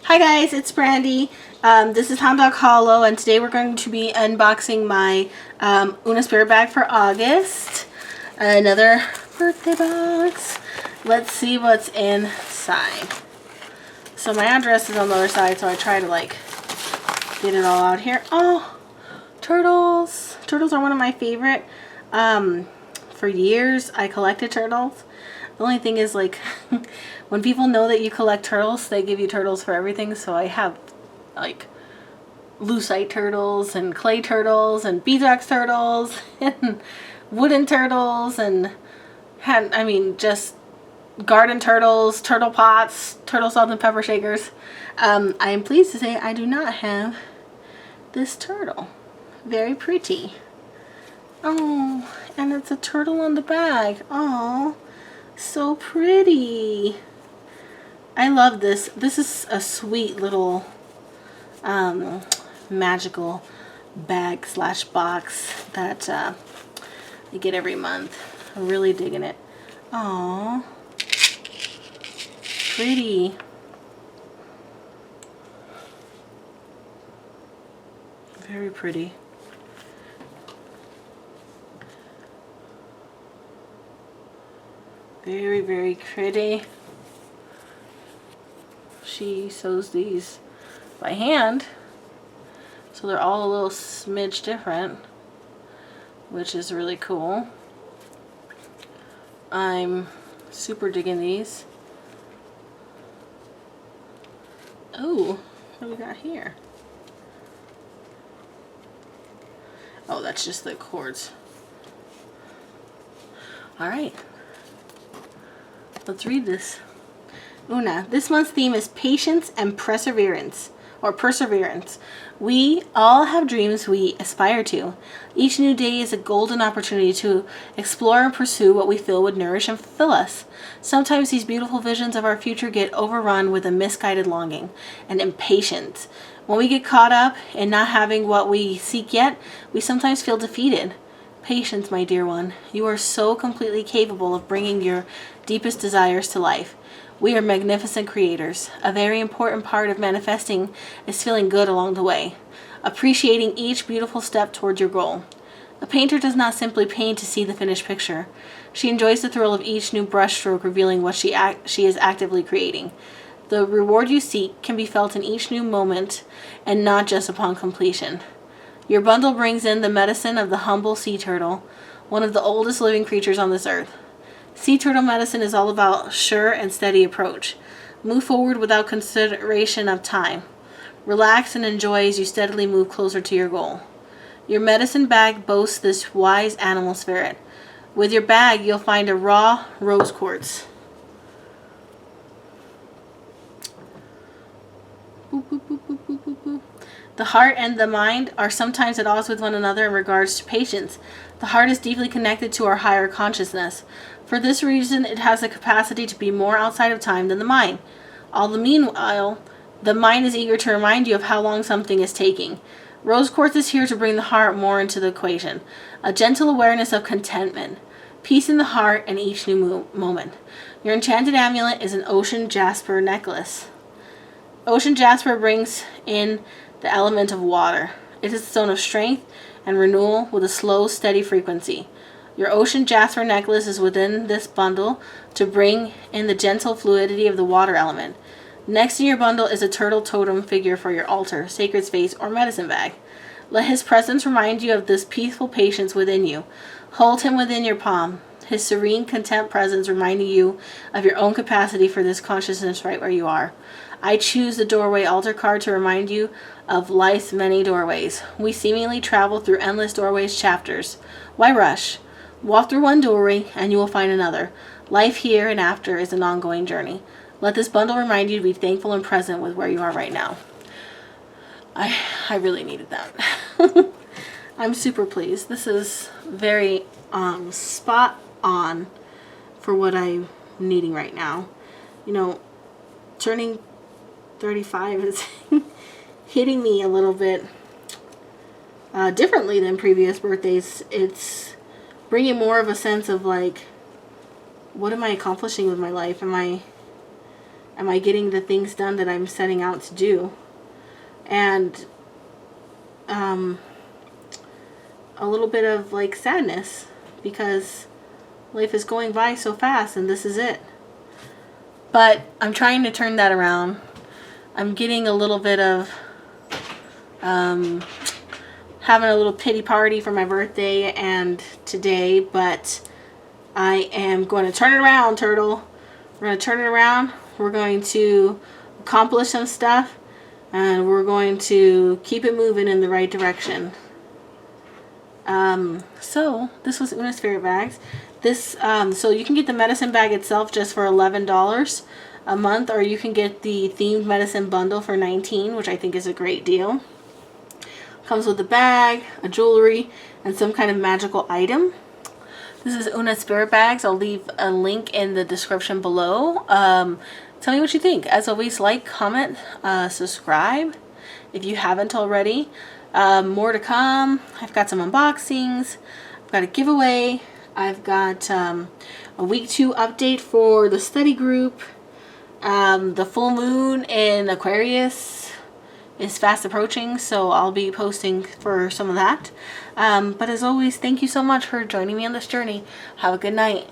Hi guys, it's Brandy. This is Hound Dog Hollow, and today we're going to be unboxing my Una Spirit bag for August. Another birthday box. Let's see what's inside. So my address is on the other side, so I try to get it all out here. Oh, turtles. Turtles are one of my favorite. For years I collected turtles. The only thing is, when people know that you collect turtles, they give you turtles for everything. So I have, lucite turtles and clay turtles and beeswax turtles and wooden turtles and, just garden turtles, turtle pots, turtle salt and pepper shakers. I am pleased to say I do not have this turtle. Very pretty. Oh, and it's a turtle on the bag. Oh. So pretty. I love this. This is a sweet little magical bag slash box that I get every month. I'm really digging it. Aww. Pretty. Very pretty. Very, very pretty. She sews these by hand, so they're all a little smidge different, which is really cool. I'm super digging these. Oh, what do we got here? Oh, that's just the cords. All right. Let's read this. Una. This month's theme is patience and perseverance. We all have dreams we aspire to. Each new day is a golden opportunity to explore and pursue what we feel would nourish and fulfill us. Sometimes these beautiful visions of our future get overrun with a misguided longing and impatience. When we get caught up in not having what we seek yet, we sometimes feel defeated. Patience, my dear one. You are so completely capable of bringing your deepest desires to life. We are magnificent creators. A very important part of manifesting is feeling good along the way, appreciating each beautiful step towards your goal. A painter does not simply paint to see the finished picture. She enjoys the thrill of each new brushstroke revealing what she is actively creating. The reward you seek can be felt in each new moment and not just upon completion. Your bundle brings in the medicine of the humble sea turtle, one of the oldest living creatures on this earth. Sea turtle medicine is all about sure and steady approach. Move forward without consideration of time. Relax and enjoy as you steadily move closer to your goal. Your medicine bag boasts this wise animal spirit. With your bag, you'll find a raw rose quartz. Boop, boop, boop, boop, boop, boop, boop. The heart and the mind are sometimes at odds with one another in regards to patience. The heart is deeply connected to our higher consciousness. For this reason, it has the capacity to be more outside of time than the mind. All the meanwhile, the mind is eager to remind you of how long something is taking. Rose quartz is here to bring the heart more into the equation. A gentle awareness of contentment. Peace in the heart and each new moment. Your enchanted amulet is an ocean jasper necklace. Ocean jasper brings in the element of water. It is a stone of strength and renewal with a slow, steady frequency. Your ocean jasper necklace is within this bundle to bring in the gentle fluidity of the water element. Next in your bundle is a turtle totem figure for your altar, sacred space, or medicine bag. Let his presence remind you of this peaceful patience within you. Hold him within your palm, his serene, content presence reminding you of your own capacity for this consciousness right where you are. I choose the doorway altar card to remind you of life's many doorways. We seemingly travel through endless doorways chapters. Why rush? Walk through one doorway and you will find another. Life here and after is an ongoing journey. Let this bundle remind you to be thankful and present with where you are right now. I really needed that. I'm super pleased. This is very spot on for what I'm needing right now. You know, turning 35 is hitting me a little bit differently than previous birthdays. It's bringing more of a sense of what am I accomplishing with my life? Am I Am I getting the things done that I'm setting out to do? And a little bit of like sadness because life is going by so fast and this is it. But I'm trying to turn that around. I'm getting a little bit of having a little pity party for my birthday and today, but I am going to turn it around, Turtle. We're going to turn it around. We're going to accomplish some stuff, and we're going to keep it moving in the right direction. So this was Una Spirit Bags. This so you can get the medicine bag itself just for $11 a month, or you can get the themed medicine bundle for $19, which I think is a great deal. Comes with a bag, a jewelry, and some kind of magical item. This is Una Spirit Bags. I'll leave a link in the description below. Tell me what you think. As always, like, comment, subscribe if you haven't already. More to come. I've got some unboxings. I've got a giveaway. I've got a week 2 update for the study group. The full moon in Aquarius is fast approaching, so I'll be posting for some of that. But as always, thank you so much for joining me on this journey. Have a good night.